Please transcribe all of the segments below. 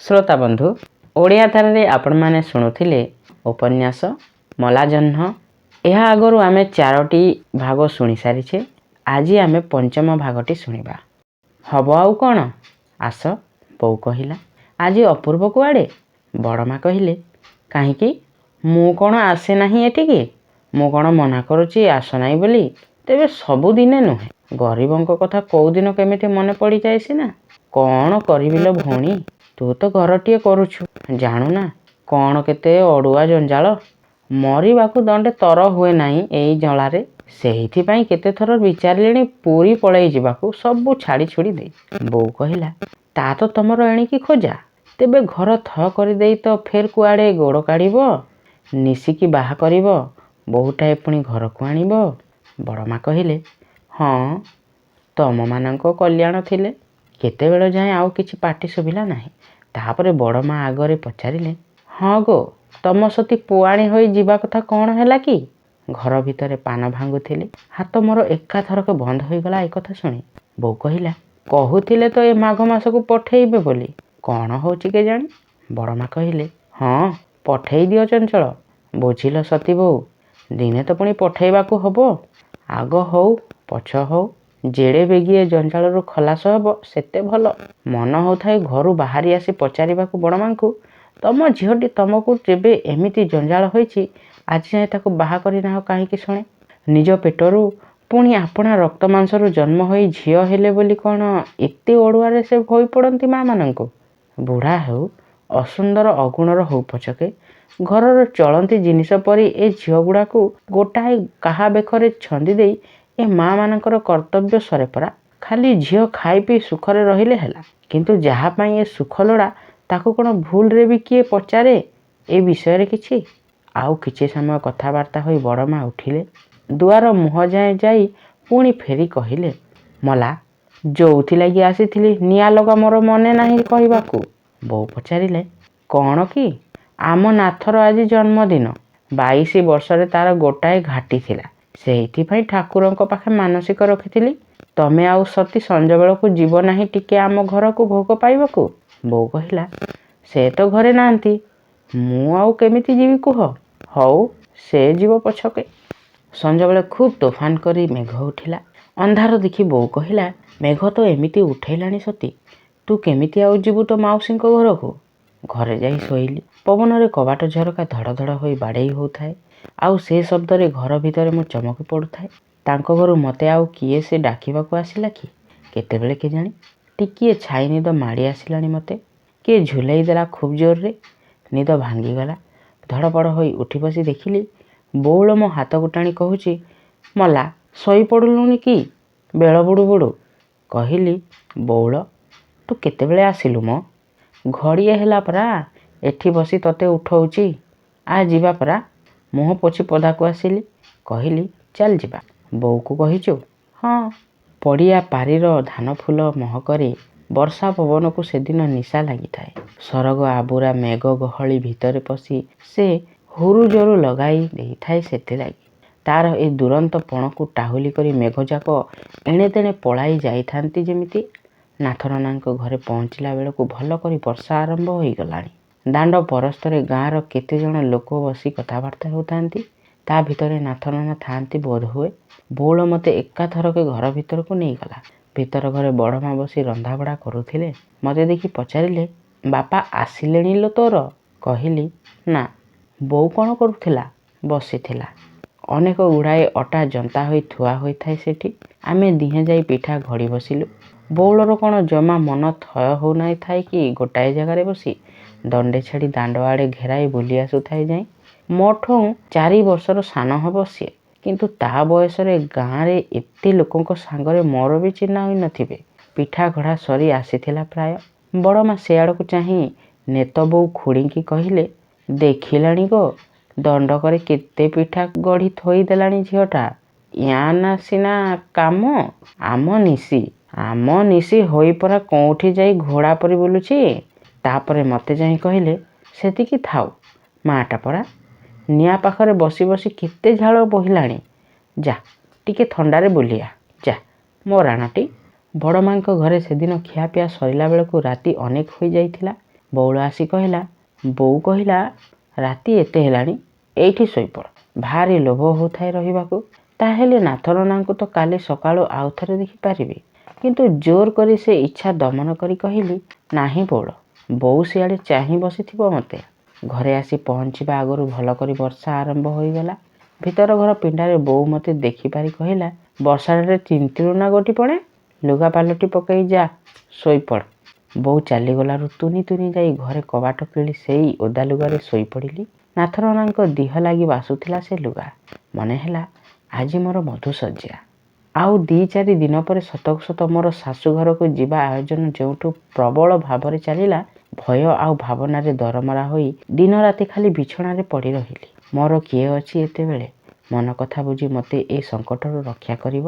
श्रोता बंधु ओडिया धारे आपण मैंने शुणुले उपन्यास मला जह्न। यह आगु आम 4टी भाग शुणी सारीचे। आज आम पंचम भागटी शुणा। हम आउ कौन आस बो कहला। आज अपूर्व कुआड़े बड़मा कहले कहीं मु कौन आसे ना एठिकी मु कौन मना करुच्ची आस ना बोली। तेबे सबुदिने नुहे गरीबों कथा कौ दिन केमिति मन पड़ जाए सीना। कौन करिबिलो भौणी तू तो घरटीए करुछु जानुना कौन केते अड़ुआ जंजाल मरिबाकू दंडे तर हुए नाही एई जलारे। सेहिथिपाई केते थर विचारिलेणी पूरी पळेई जिबाकू सबु छाड़ी छुड़ी दे। बो कहला ता तो तमर एणिकी खोजा तेबे घर थ करि देई तो फेर कुआड़े गोड़ काढ़िबो निशिकी बाहा करिबो बहुटाए पुणी घर को आनिबो। बड़मा कहले हाँ तम मानंको कल्याण थिले केतेबेଳ जाए आउ किछि पाटी सुभिला नाही। तापरे बड़मा आगरे पचारिले हाँ गो तम सती पुआणी होई जीवा कथा कौन हैला कि। घर भितरे पान भांगुथिले हाथ मोर एकाथरक बंद होईगला ए कथा शुणी। बो कहला कहूथिले तो ए माघ मास को पठेइबे बोली कौन होउची केजाणी। बड़मा कहले हाँ पठेई दियो चंचल बुझिल सती बो दिने तो पुणी पठेइबाकू हबो आग होउ पछ होउ जेड़े बेगिए जंजालरू खलास हब सेते भल। मन होउथाए घरू बाहरी आसी पचारिबाकू बड़मांकू तम झीटी तमकू जेबे एमिति जंजाल होईची आज जाए ताकू बाहा करी नाह काहींकी शुणे। निज पेटरू पुणी आपणा रक्त मांसरू जन्म होई झियो हेले बोली कौन एते ओडुआरे से होई पड़ती माँ मानंकू। बुढ़ा हेउ असुंदर अगुणर होउ पछके घरर चलती जिनिस परी ए झियो गुड़ाकू गोटाए काहा बेखरे छंदी देई ए माँ मानकर कर्तव्य सरे परा। खाली झियो खाई पी सुखरे रहिले हेला किंतु जहा पाई ए सुख लोड़ा ताकू कौन भूल रे भी किए पचारे ए विषय किछि। आउ किछि समय कथबार्ता होई बड़मा उठिले दुआर मुह जाए जाई पुणी फेरी कहले मला जोउथि लागी आसीथिली निया लगा मोर मने नाही कहबाकू। बो पचारिले कौन कि आम नाथर आज जन्मदिन 22 वर्षरे तार गोटाए घाटी थिला सेहिथिपाई ठाकुरंको पाखे मानसिक रखिथिली तमे आउ सती संज बेलकू जीव नाही टिके आम घर को भोग पाइबाकू। बो कहला से तो घरे नांती मु आउ केमिति जीवी कुह हौ से जीव पछके। संज बेले खूब तोफान करी मेघ उठिला अंधार देखी बो कहला मेघ तो एमिति उठेलाणी सती तू केमिति आउ जीवु तो माउसी घर को। घरे जाई शोइली पवन रे कबाट झरका धड़ धड़ होई बाड़ेई होउथाए आउ से शब्द रे घर भितरे मु चमकी पड़ुथाए। तांको घरु मते आउ किए से डाकिबाकू आसिला कि केतेबेले के जानी टिकिए छाई निद माड़ी आसिलाणी मते किए झुलाई देला खूब जोर रे निद भांगीगला। धड़पड़ होई उठी बसी देखिली बौल मो हाथ गुटाणी कहूची मला शोई पड़ुलुनी कि बेल बुड़ू बुड़ू। कहली बौल तू केतेबेले आसिलु मो घड़िए हेला परा एठी बसी तते उठौची आ जीवा परा मुह पोछि पदा को आसिली। कहली चल जीवा। बो को कहिचु हाँ। पड़िया पारीर धान फूल महकरे वर्षा पवन को सेदिन निशा लगी थाए। सरग आबुरा मेघ गहली भितरे पशी से हुरु जोरु लगाई देई थाए सेते लागी तार ए दुरंत पण को टाहुली करी मेघ जाक एणे तेणे पलाई जाई थांती जेमिति। नाथरनांको घरे पहुँचला बेलକୁ भल करी वर्षा आरंभ होई गलाणी। दांड परस्तरे गाँर केते जण लोक बसी कथबार्ता होतांती ता भितरे नाथनना थांती बोध हुए। बौल मते एकाथरके घर भितर को नहीं गला। भितर घरे बड़मा बसी रंधाबड़ा करुथिले मते देखी पचारिले बापा आसिलेणी लो तोर। कहली ना। बो कौन करुथिला बसीथिला अनेक गुड़ाए अटा जंता होई थुआ होई थाए सेठी आमे दिहे जाई पिठा घड़ी बसिलु। बौलर कौन जमा मन थय हो नाई थाए कि गोटाए जगारे बसी दंडे छाड़ी दांड आड़े घेराई बुली आसु थाए जाई। मोठों 4 वर्षर सान हब सी किंतु ता बयस रे गाँ रे एते लोकों सांगरे मोर भी चिन्हा होई नथिबे। पिठा घड़ा सरी आसीथिला प्राय। बड़मा से आड़कू चाही नेत बो खुड़ी की कहले देखिलाणी गो दंड करे केते पिठा गढ़ी थोई देलाणी झियोटा या ना सिना काम आम निशी होई परा कोठी जाई घोड़ा परी बुलुची। तापरे मते जाई कहले सेतिकी थाउ माटा परा निया पाखरे बसी बसी केते झाल बोहिलाणी जा टिके थंडारे बुलिया जा मो राणटी। बड़मांको घरे सेदिन खियापिया सरिला बेलକୁ राति अनेक होई जाइथिला। ବଉଳ ଆସି କହିଲା, ବୋଉ କହିଲା ରାତି ଏତେ ହେଲାଣି, ଏଇଠି ଶୋଇପଡ଼। ଭାରି ଲୋଭ ହେଉଥାଏ ରହିବାକୁ। ତାହେଲେ ନାଥନନାଙ୍କୁ ତ କାଲି ସକାଳୁ ଆଉ ଥରେ ଦେଖିପାରିବି। କିନ୍ତୁ ଜୋର କରି ସେ ଇଚ୍ଛା ଦମନ କରି କହିଲି, ନାହିଁ ବଉଳ। ବୋଉ ସିଆଡ଼େ ଚାହିଁ ବସିଥିବ ମୋତେ। ଘରେ ଆସି ପହଞ୍ଚିବା ଆଗରୁ ଭଲ କରି ବର୍ଷା ଆରମ୍ଭ ହୋଇଗଲା। ଭିତର ଘର ପିଣ୍ଡାରେ ବୋଉ ମୋତେ ଦେଖିପାରି କହିଲା, ବର୍ଷାରେ ତିନ୍ତିଲୁ ନା ଗୋଟିପଣେ? ଲୁଗା ପାଲଟି ପକାଇ ଯା, ଶୋଇପଡ଼। ବୋଉ ଚାଲିଗଲାରୁ ତୁନି ତୁନି ଯାଇ ଘରେ କବାଟ କିଳି ସେଇ ଓଦା ଲୁଗାରେ ଶୋଇପଡ଼ିଲି। ନାଥନନାଙ୍କ ଦିହ ଲାଗି ବାସୁଥିଲା ସେ ଲୁଗା। ମନେ ହେଲା ଆଜି ମୋର ମଧୁଶଯ୍ୟା। ଆଉ 2-4 ଦିନ ପରେ ସତକୁ ସତ ମୋର ଶାଶୁଘରକୁ ଯିବା ଆୟୋଜନ ଯେଉଁଠୁ ପ୍ରବଳ ଭାବରେ ଚାଲିଲା, ଭୟ ଆଉ ଭାବନାରେ ଦରମରା ହୋଇ ଦିନ ରାତି ଖାଲି ବିଛଣାରେ ପଡ଼ି ରହିଲି। ମୋର କିଏ ଅଛି ଏତେବେଳେ ମନ କଥା ବୁଝି ମୋତେ ଏ ସଙ୍କଟରୁ ରକ୍ଷା କରିବ?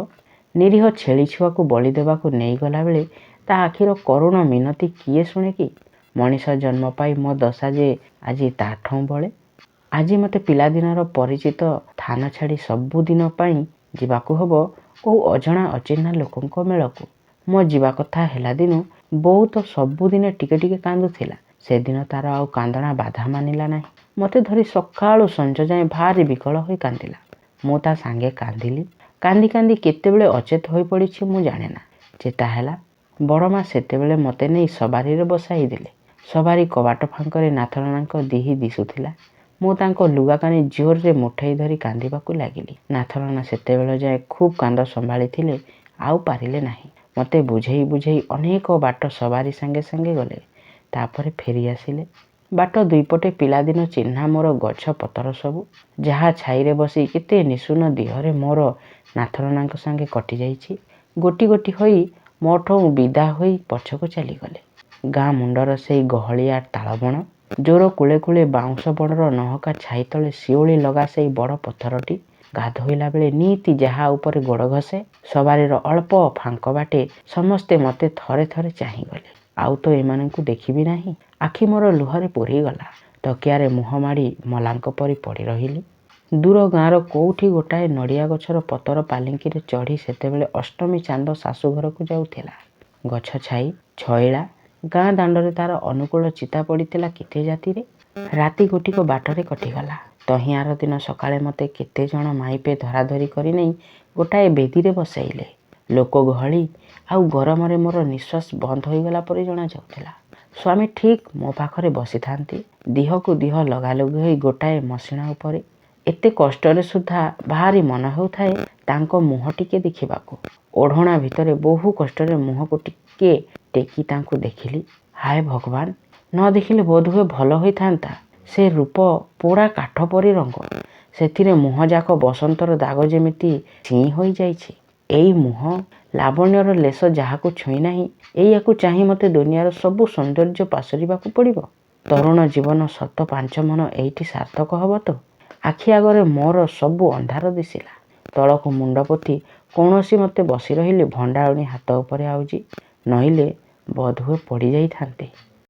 ନିରୀହ ଛେଳି ଛୁଆକୁ ବଳି ଦେବାକୁ ନେଇଗଲା ବେଳେ ତା ଆଖିର କରୁଣ ମିନତି କିଏ ଶୁଣେ କି? ମଣିଷ ଜନ୍ମ ପାଇ ମୋ ଦଶା ଯେ ଆଜି ତାଠଉଁ ବଳେ। ଆଜି ମୋତେ ପିଲାଦିନର ପରିଚିତ ଥାନ ଛାଡ଼ି ସବୁଦିନ ପାଇଁ ଯିବାକୁ ହେବ କୋଉ ଅଜଣା ଅଚିହ୍ନା ଲୋକଙ୍କ ମେଳକୁ। ମୋ ଯିବା କଥା ହେଲା ଦିନୁ ବୋଉ ତ ସବୁଦିନେ ଟିକେ ଟିକେ କାନ୍ଦୁଥିଲା। ସେଦିନ ତାର ଆଉ କାନ୍ଦଣା ବାଧା ମାନିଲା ନାହିଁ। ମୋତେ ଧରି ସକାଳୁ ସଞ୍ଜ ଯାଏଁ ଭାରି ବିକଳ ହୋଇ କାନ୍ଦିଲା। ମୁଁ ତା ସାଙ୍ଗେ କାନ୍ଦିଲି। କାନ୍ଦି କାନ୍ଦି କେତେବେଳେ ଅଚେତ ହୋଇପଡ଼ିଛି ମୁଁ ଜାଣେନା। ଚେତା ହେଲା ବଡ଼ମା ସେତେବେଳେ ମୋତେ ନେଇ ସବାରିରେ ବସାଇ ଦେଲେ। ସବାରି କବାଟ ଫାଙ୍କରେ ନାଥନନାଙ୍କ ଦିହି ଦିଶୁଥିଲା। ମୁଁ ତାଙ୍କ ଲୁଗା କାନି ଜୋରରେ ମୁଠେଇ ଧରି କାନ୍ଦିବାକୁ ଲାଗିଲି। ନାଥନନା ସେତେବେଳେ ଯାଏଁ ଖୁବ୍ କାନ୍ଦ ସମ୍ଭାଳିଥିଲେ, ଆଉ ପାରିଲେ ନାହିଁ। ମୋତେ ବୁଝେଇ ବୁଝେଇ ଅନେକ ବାଟ ସବାରି ସାଙ୍ଗେ ସାଙ୍ଗେ ଗଲେ। ତାପରେ ଫେରି ଆସିଲେ। ବାଟ ଦୁଇପଟେ ପିଲାଦିନ ଚିହ୍ନା ମୋର ଗଛ ପତର ସବୁ। ଯାହା ଛାଇରେ ବସି କେତେ ନିଶୂନ ଦିହରେ ମୋର ନାଥନନାଙ୍କ ସାଙ୍ଗେ କଟିଯାଇଛି। ଗୋଟି ଗୋଟି ହୋଇ ମୋଠୁ ବିଦା ହୋଇ ପଛକୁ ଚାଲିଗଲେ। ଗାଁ ମୁଣ୍ଡର ସେଇ ଗହଳିଆ ତାଳବଣ, ଜୋର କୂଳେ କୂଳେ ବାଉଁଶ ବଣର ନହକା ଛାଇ ତଳେ ଶିଉଳି ଲଗା ସେଇ ବଡ଼ ପଥରଟି, ଗାଧୋଇଲା ବେଳେ ନିତି ଯାହା ଉପରେ ଗୋଡ଼ ଘଷେ, ସବାରିର ଅଳ୍ପ ଫାଙ୍କ ବାଟେ ସମସ୍ତେ ମୋତେ ଥରେ ଥରେ ଚାହିଁଗଲେ। ଆଉ ତ ଏମାନଙ୍କୁ ଦେଖିବି ନାହିଁ। ଆଖି ମୋର ଲୁହରେ ପୂରିଗଲା। ତକିଆରେ ମୁହଁ ମାଡ଼ି ମଲାଙ୍କ ପରି ପଡ଼ି ରହିଲି। ଦୂର ଗାଁର କୋଉଠି ଗୋଟାଏ ନଡ଼ିଆ ଗଛର ପତର ପାଲିଙ୍କିରେ ଚଢ଼ି ସେତେବେଳେ ଅଷ୍ଟମୀ ଚାନ୍ଦ ଶାଶୁଘରକୁ ଯାଉଥିଲା। ଗଛ ଛାଇ ଛଇଳା ଗାଁ ଦାଣ୍ଡରେ ତାର ଅନୁକୂଳ ଚିତା ପଡ଼ିଥିଲା କେତେ ଜାତିରେ। ରାତି ଗୋଟିକ ବାଟରେ କଟିଗଲା। ତହିଁ ଆର ଦିନ ସକାଳେ ମୋତେ କେତେ ଜଣ ମାଇପେ ଧରାଧରି କରି ନେଇ ଗୋଟାଏ ବେଦୀରେ ବସାଇଲେ। ଲୋକ ଗହଳି ଆଉ ଗରମରେ ମୋର ନିଶ୍ୱାସ ବନ୍ଦ ହୋଇଗଲା ପରି ଜଣାଯାଉଥିଲା। ସ୍ୱାମୀ ଠିକ୍ ମୋ ପାଖରେ ବସିଥାନ୍ତି, ଦିହକୁ ଦିହ ଲଗାଲଗି ହୋଇ ଗୋଟାଏ ମସିଣା ଉପରେ। ଏତେ କଷ୍ଟରେ ସୁଦ୍ଧା ଭାରି ମନ ହେଉଥାଏ ତାଙ୍କ ମୁହଁ ଟିକେ ଦେଖିବାକୁ। ଓଢ଼ଣା ଭିତରେ ବହୁ କଷ୍ଟରେ ମୁହଁକୁ ଟିକେ ଟେକି ତାଙ୍କୁ ଦେଖିଲି। ହାୟ ଭଗବାନ, ନ ଦେଖିଲେ ବୋଧହୁଏ ଭଲ ହୋଇଥାନ୍ତା। ସେ ରୂପ ପୋଡ଼ା କାଠ ପରି ରଙ୍ଗ। ସେଥିରେ ମୁହଁଯାକ ବସନ୍ତର ଦାଗ ଯେମିତି ଛିଇଁ ହୋଇଯାଇଛି। ଏଇ ମୁହଁ ଲାବଣ୍ୟର ଲେଶ ଯାହାକୁ ଛୁଇଁ ନାହିଁ, ଏଇଆକୁ ଚାହିଁ ମୋତେ ଦୁନିଆର ସବୁ ସୌନ୍ଦର୍ଯ୍ୟ ପାସୋରିବାକୁ ପଡ଼ିବ। ତରୁଣ ଜୀବନ ଶତ 5 ମନ ଏଇଠି ସାର୍ଥକ ହେବ ତ? ଆଖି ଆଗରେ ମୋର ସବୁ ଅନ୍ଧାର ଦିଶିଲା। ତଳକୁ ମୁଣ୍ଡ ପୋତି କୌଣସି ମତେ ବସି ରହିଲି ଭଣ୍ଡାଉଣି ହାତ ଉପରେ ଆଉଜି, ନଇଲେ ବୋଧହୁଏ ପଡ଼ିଯାଇଥାନ୍ତି।